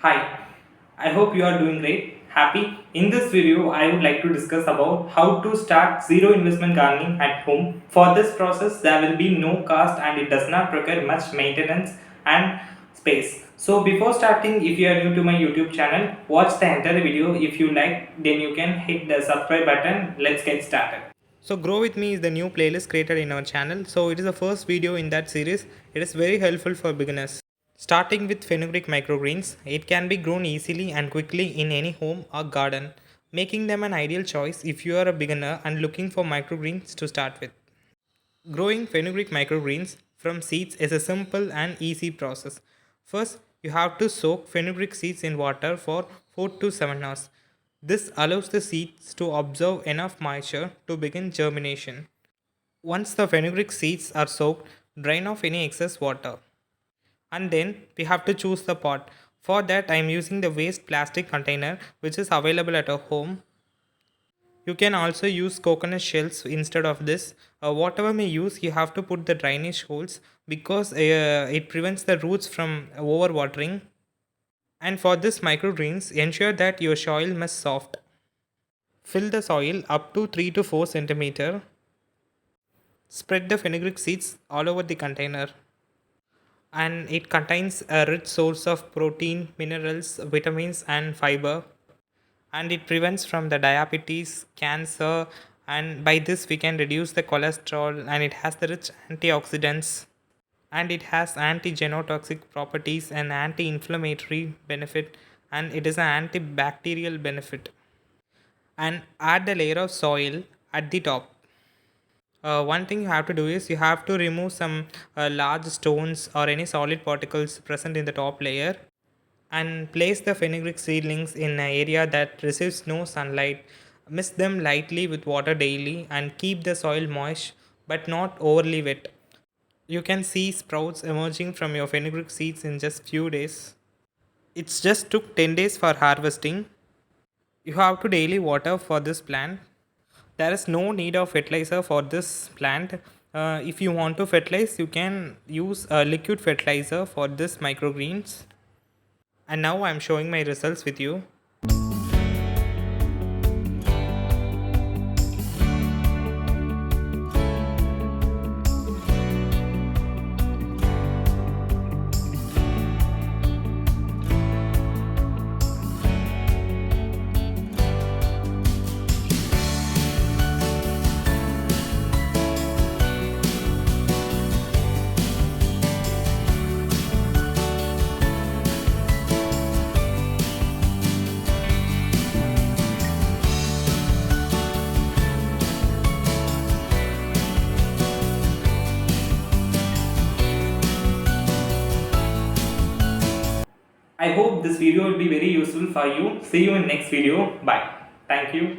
Hi, I hope you are doing great. Happy. In this video, I would like to discuss about how to start zero investment gardening at home. For this process, there will be no cost and it does not require much maintenance and space. So before starting, if you are new to my YouTube channel, watch the entire video. If you like, then you can hit the subscribe button. Let's get started. So Grow With Me is the new playlist created in our channel. So it is the first video in that series. It is very helpful for beginners. Starting with fenugreek microgreens, it can be grown easily and quickly in any home or garden, making them an ideal choice if you are a beginner and looking for microgreens to start with. Growing fenugreek microgreens from seeds is a simple and easy process. First, you have to soak fenugreek seeds in water for 4 to 7 hours. This allows the seeds to absorb enough moisture to begin germination. Once the fenugreek seeds are soaked, drain off any excess water. And then we have to choose the pot. For that I am using the waste plastic container which is available at our home. You can also use coconut shells instead of this. Whatever may use, you have to put the drainage holes because it prevents the roots from overwatering. And for this microgreens, ensure that your soil must soft. Fill the soil up to 3 to 4 centimeter. Spread the fenugreek seeds all over the container. And it contains a rich source of protein, minerals, vitamins and fiber, and it prevents from the diabetes, cancer, and by this we can reduce the cholesterol, and it has the rich antioxidants, and it has anti-genotoxic properties and anti-inflammatory benefit, and it is an antibacterial benefit. And add the layer of soil at the top. One thing you have to do is you have to remove some large stones or any solid particles present in the top layer, and place the fenugreek seedlings in an area that receives no sunlight. Mist them lightly with water daily and keep the soil moist but not overly wet. You can see sprouts emerging from your fenugreek seeds in just few days. It's just took 10 days for harvesting. You have to daily water for this plant. There is no need of fertilizer for this plant. If you want to fertilize, you can use a liquid fertilizer for this microgreens. And now I am showing my results with you. I hope this video will be very useful for you. See you in next video. Bye. Thank you.